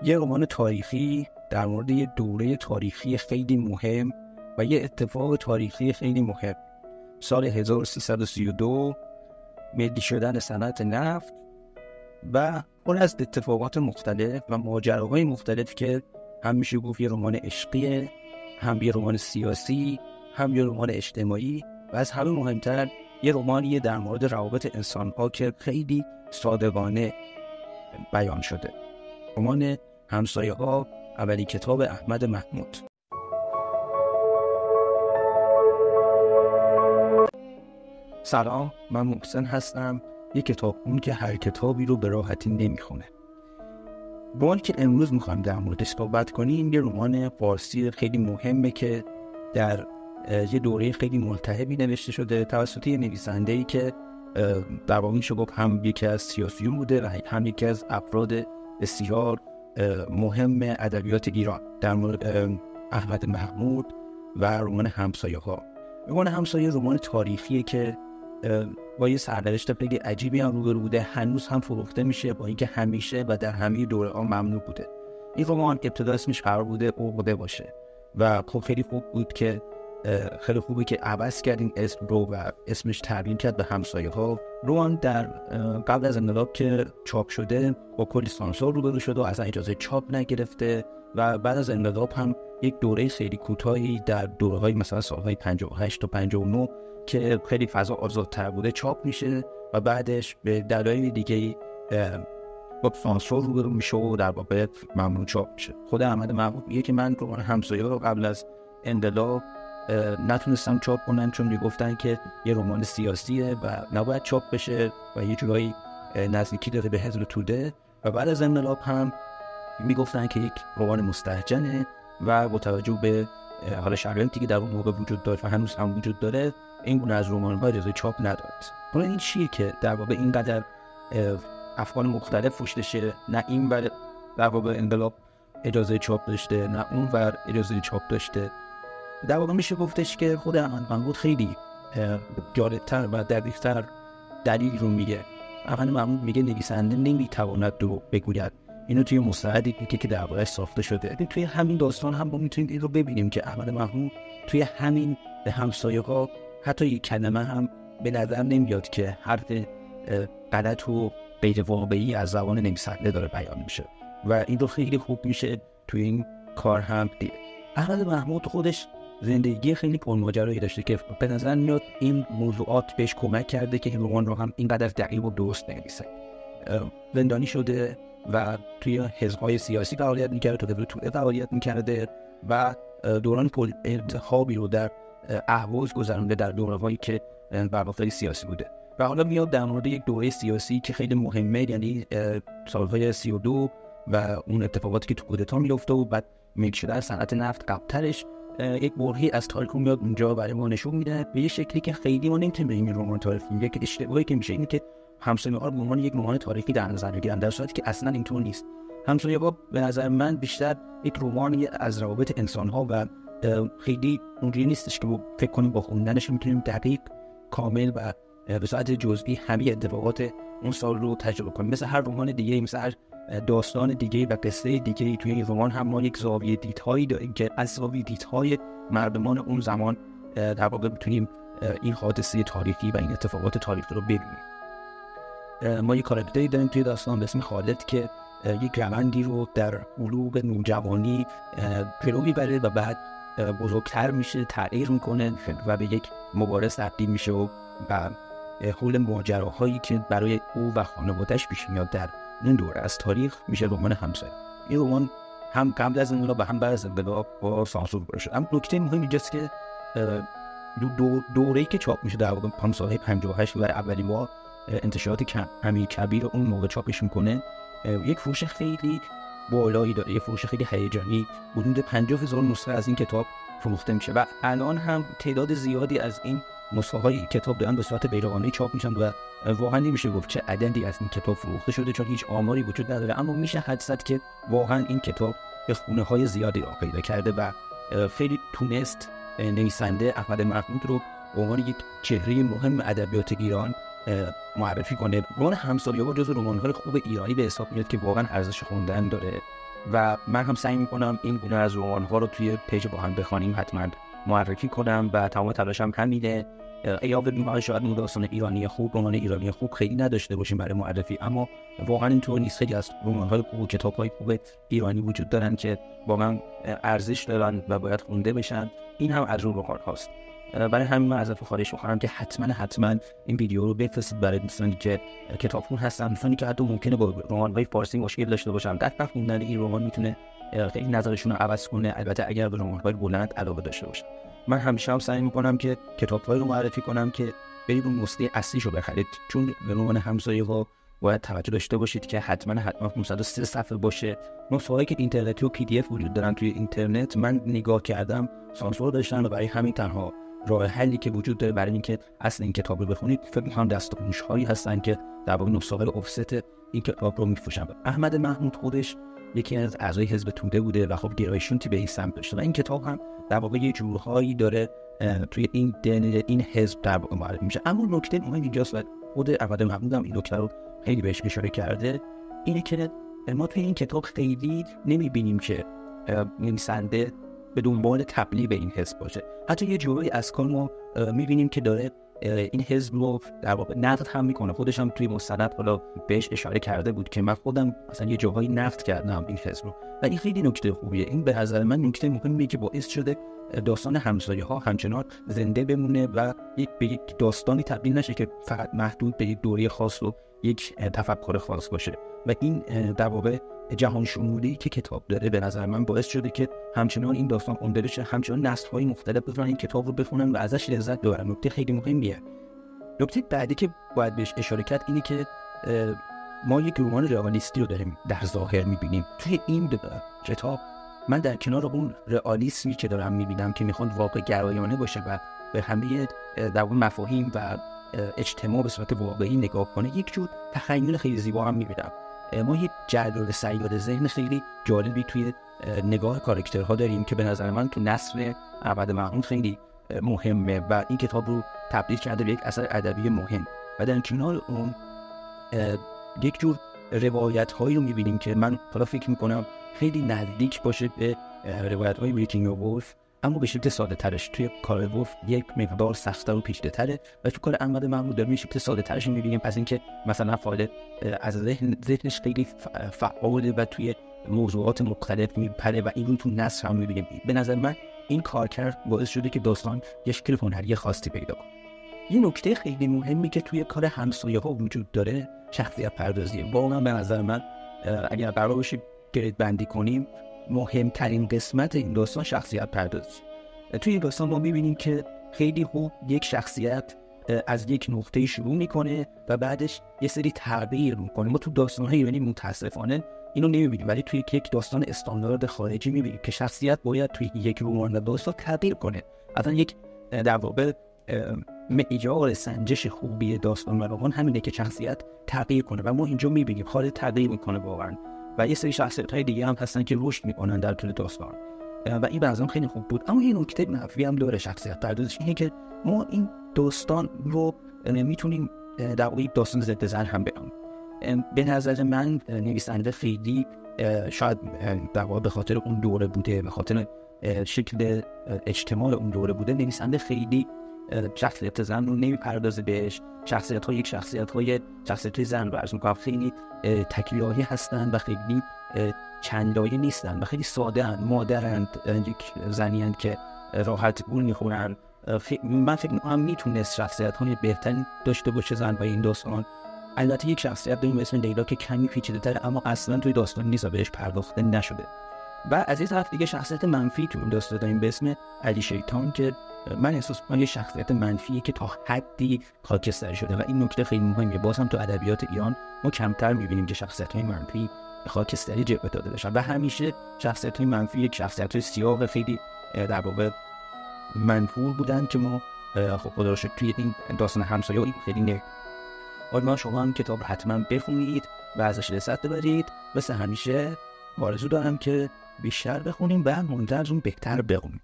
یه رمان تاریخی در مورد یه دوره تاریخی خیلی مهم و یه اتفاق تاریخی خیلی مهم. سال 1332 ملی شدن صنعت نفت و پر از اتفاقات مختلف و ماجراهای مختلف که هم میشه گفت یه رمان عشقیه، هم یه رمان سیاسی، هم یه رمان اجتماعی و از همه مهمتر یه رمانیه در مورد روابط انسان‌ها که خیلی صادقانه بیان شده. رمان همسایه‌ها، اولی کتاب احمد محمود. سلام، من محسن هستم، یک کتابخون که هر کتابی رو به راحتی نمیخونه. رمانی که امروز میخوایم در موردش صحبت کنیم یه رمان فارسی خیلی مهمه که در یه دوره خیلی ملتهبی نوشته شده توسط یه نویسنده‌ای که در واقع میشه گفت هم یکی از سیاسیون بوده و هم یکی از افراد بسیار مهم ادبیات ایران، در مورد احمد محمود و رمان همسایه‌ها. رمان همسایه رمان تاریخیه که با یه سرنوشت خیلی عجیبی هم روبرو بوده، هنوز هم فروخته میشه با اینکه همیشه و در همه دوره‌ها ممنوع بوده. این رمان ابتدا اسمش قرار بوده عقده باشه و خب خیلی خوب بود که خیلی خوبه که عوض کردیم اسم رو و اسمش تغییر کرد به همسایه‌ها. رمان در قبل از انقلاب که چاپ شده با کلی سانسور روبرو شده و اصلا اجازه چاپ نگرفته و بعد از انقلاب هم یک دوره خیلی کوتاهی در دوره‌های مثلا سال‌های 58 تا 59 که خیلی فضا آزادتر بوده چاپ میشه و بعدش به دلایل دیگه با سانسور روبرو میشه و در واقع ممنوع چاپ میشه. خود احمد محمود میگه که من رمان همسایه‌ها رو قبل از انقلاب نتونستم چاپ کنم چون میگفتن که یه رمان سیاسیه و نباید چاپ بشه و یه جورایی نزدیکی داره به حزب توده و بعد از انقلاب هم میگفتن که یک رمان مستهجنه و با توجه به حال شرایطی که در اون موقع وجود داره و هنوز هم وجود داره این گونه از رمان‌ها اجازه چاپ ندارد. حالا این چیه که در واقع اینقدر افکار مختلف پشتشه؟ نه این ور در واقع انقلاب اجازه چاپ داشته، نه اون ور اجازه چاپ داشته. در واقع میشه گفتش که خود احمد محمود خیلی جالب‌تر و دقیق‌تر دلیل رو میگه. احمد محمود میگه نویسنده نمیتواند رو بگوید. اینو توی مستندی که در واقع ساخته شده. توی همین داستان هم ما میتونیم این رو ببینیم که احمد محمود توی همین به همسایه‌ها حتی یک کلمه هم به نظر نمیاد که حرف غلط و غیر واقعی از زبان نویسنده داره بیان میشه و این رو خیلی خوب میشه توی این کار هم دید. احمد محمود خودش زندگی خیلی پرماجرایی داشته که به نظر میاد این موضوعات بهش کمک کرده که این رمان رو هم اینقدر دقیق و درست نویسه. زندانی شده و توی حزب‌های سیاسی فعالیت می‌کرده، تو حزب توده فعالیت می‌کرده و دوران انتخابی رو در اهواز گذرونده در دوره‌هایی که برخلاف سیاسی بوده و حالا میاد در مورد یک دوره سیاسی که خیلی مهمه، یعنی سال‌های 32 و اون اتفاقاتی که تو کودتا میفته و بعد ملی شدن صنعت نفت قبل‌ترش یک برهه‌ای از تاریخ میاد اونجا برای ما نشون میده به یه شکلی که خیلی ما نمی‌تونیم این رمان تاریخی میگه که اشتباهی که میشه اینه که همسایه‌ها به عنوان یک رمان تاریخی در نظر میگیرن، در صورتی که اصلا اینطور نیست. همسایه‌ها به نظر من بیشتر یک رمانی از روابط انسان‌ها و خیلی اونجوری نیستش که فکر کنیم با خوندنش میتونیم دقیق، کامل و به صورت جزئی همه اتفاقات اون سال رو تجربه کنیم. مثل هر رمان دیگه، مثل هر داستان دیگه و قصه دیگه توی این رمان هم ما یک زاویه دیدهایی داریم که از زاویه دیدهای مردمان اون زمان در واقع میتونیم این حادثه تاریخی و این اتفاقات تاریخی رو ببینیم. ما یک کاراکتری داریم توی داستان به اسم خالد که یک روندی رو در بلوغ نوجوانی جلو میبره و بعد بزرگتر میشه، تغییر میکنه و به یک مبارز تبدیل میشه و حول ماجراهایی که برای او و خانواده‌اش پیش میاد در این دوره از تاریخ میشه رمان همسایه. این رمان هم قبل از انقلاب و هم بعد از انقلاب با سانسور روبرو شد. اما نکته مهم اینجاست که دوره‌ای که چاپ میشه در واقع سال‌های 58 و اولین بار انتشارات امیر کبیر اون موقع چاپش میکنه، یک فروش خیلی بالایی داره، یک فروش خیلی هیجانی. حدود 50,000 نسخه از این کتاب فروخته میشه و الان هم تعداد زیادی از این نسخه های کتاب دارن به صورت بیرقانه‌ای چاپ میشن و واقعا نمیشه گفت چه عددی از این کتاب فروخته شده چون هیچ آماری وجود نداره، اما میشه حدس زد که واقعا این کتاب به خونه های زیادی راه پیدا کرده و خیلی تونست نویسنده احمد محمود رو به عنوان یک چهره مهم ادبیات ایران معرفی کنه. رمان همسایه‌ها جزو رمان‌های خوب ایرانی به حساب میاد که واقعا ارزش خوندن داره و من هم سعی می‌کنم این گونه از رمان‌ها رو توی پیج با هم بخوانیم حتما معرفی کنم و تمام تلاشم همینه. یا ببینیم شاید اون داستان ایرانی خوب، رمان ایرانی خوب خیلی نداشته باشیم برای معرفی، اما واقعا اینطور نیست. خیلی از رمان‌های خوب و کتاب‌های خوب ایرانی وجود دارن که واقعا ارزش دارن و باید خونده بشن. این هم از اون رمان‌هاست. برای همین من ازتون خواهش می‌کنم که حتما این ویدیو رو بفرستید برای دوستانی که کتابخون هستن، دوستانی که حتی ممکنه با رمان‌های فارسی مشکل داشته باشن. در خوندن این رمان میتونه خیلی نظرشون رو عوض کنه، البته اگر به رمان‌های بلند علاقه داشته باشن. من همیشه سعی می‌کنم که کتاب‌هایی رو معرفی کنم که برید اون نسخه اصلیشو بخرید، چون به رمان همسایه‌ها باید توجه داشته باشید که حتما 503 صفحه باشه. نسخه‌هایی که اینترنتی و PDF وجود دارن توی اینترنت من نگاه کردم سانسور داشتن و برای همین تنها راه حلی که وجود داره برای اینکه اصل این کتاب رو بخونید فکر می‌کنم دستخوش‌هایی هستن که در واقع نسخه افست این کتاب رو می‌فروشن. احمد محمود خودش یکی از اعضای حزب توده بوده و خب گرایشونتی به این سمت داشته و این کتاب هم در واقع یه جورهایی داره توی این حزب در واقع معرفی میشه. اما نکته مهم اینجاست و خود احمد محمود هم این نکته رو خیلی بهش اشاره کرده، اینه که ما توی این کتاب خیلی نمی‌بینیم که نویسنده به دنبال تبلیغ به این حزب باشه. حتی یه جورایی از کار ما می‌بینیم که داره این حزب رو در واقع نقد هم میکنه. خودش هم توی مستند حالا بهش اشاره کرده بود که من خودم مثلا یه جاهایی نقد کردم این حزب رو و این خیلی نکته خوبیه. این به نظر من نکته مهمیه که باعث شده داستان همسایه‌ها همچنان زنده بمونه و به یک داستانی تبدیل نشه که فقط محدود به یک دوره خاص و یک تفکر خاص باشه و این در واقع جهان شمولی که کتاب داره به نظر من باعث شده که همچنان این داستان خونده بشه، همچنان نسل‌های مختلف بتونن این کتاب رو بخونن و ازش لذت ببرن. نکته خیلی مهمیه. نکته بعدی که باید بهش اشاره کرد اینه که ما یک رمان رئالیستی رو داریم در ظاهر می‌بینیم. توی این کتاب من در کنار اون رئالیسمی که دارم می‌بینم که میخواد واقع گرایانه باشه و به همه در واقع مفاهیم و اجتماع به صورت واقعی نگاه کنه، یک جور تخیل خیلی زیبا هم می‌بینم. ما یک جلال سیال ذهن خیلی جالبی توی نگاه کاراکترها داریم که به نظر من تو نثر احمد محمود خیلی مهمه و این کتاب رو تبدیل کرده به یک اثر ادبی مهم و در کنار اون یک جور روایت‌هایی رو می‌بینیم که من حالا فکر می‌کنم خیلی نزدیک باشه به روایت‌های ویرجینیا وولف، اما به شکل ساده‌ترش. توی کار وولف یک مقدار سخت‌تر و پیچیده‌تره و تو کار احمد محمود داریم شکل ساده‌ترش می‌بینیم، پس اینکه مثلا فاعل از ذهنش خیلی فعاله و توی موضوعات مختلف میپره و این رو تو نثر هم می‌بینیم. به نظر من این کارکرد باعث شده که داستان یه شکل هنری خاصی پیدا کنه. یه نکته خیلی مهمی که توی کار همسایه‌ها وجود داره شخصیت پردازیه. واقعا به نظر من اگر قرار باشه گرید بندی کنیم مهمترین قسمت این داستان شخصیت پردازی. توی این داستان ما می‌بینیم که خیلی خوب یک شخصیت از یک نقطه شروع میکنه و بعدش یه سری تغییر میکنه. ما تو داستان‌های ایرانی متاسفانه اینو نمی‌بینیم، ولی توی یک داستان استاندارد خارجی می‌بینیم که شخصیت باید توی یک رمان و داستان تغییر کنه. اصلا یک در واقع معیار سنجش خوبی داستان و رمان همینه که شخصیت تغییر کنه و ما اینجا می‌بینیم خالد تغییر میکنه واقعا و یه سری شخصیت‌های دیگه هم هستن که رشد میکنن در طول داستان و این بعضا خیلی خوب بود. اما یه نکته منفی هم داره شخصیت پردازش، اینه که ما این داستان رو میتونیم در واقع داستان ضد زن هم بگم. به نظر من نویسنده خیلی شاید در واقع به خاطر اون دوره بوده، به خاطر شکل اجتماع اون دوره بوده، نویسنده خیلی شخصیت زن رو نمیپردازه بهش. شخصیت‌های زن رو عرض می‌کنم خیلی تکلیه‌ای هستن و خیلی چند لایه نیستن و خیلی ساده اند. مادرند، یک زنی اند که راحت گول می‌خورن. من فکر می‌کنم میتونست شخصیت‌های بهتری داشته باشه زن و این داستان. البته یک شخصیت داریم به اسم لیلا که کمی پیچیده‌تره اما اصلا توی داستان نیست و بهش پرداخته نشده. و از این طرف دیگه شخصیت منفی توی داستان داریم به اسم علی شیطان که من احساس می‌کنم یه شخصیت منفیه که تا حدی خاکستری شده و این نکته خیلی مهمه. باز هم تو ادبیات ایران ما کمتر می‌بینیم که شخصیت‌های منفی خاکستری جلوه داده بشن و همیشه شخصیت‌های منفی یک شخصیت‌های سیاه خیلی در واقع منفور بودن که ما خب خدا رو شکر توی این داستان همسایه این خیلی نه. امیدوارم شما هم کتاب رو حتما بخونید و ازش لذت ببرید. مثل همیشه آرزو دارم که بیشتر بخونیم و منتظر اون بهتر بخونیم.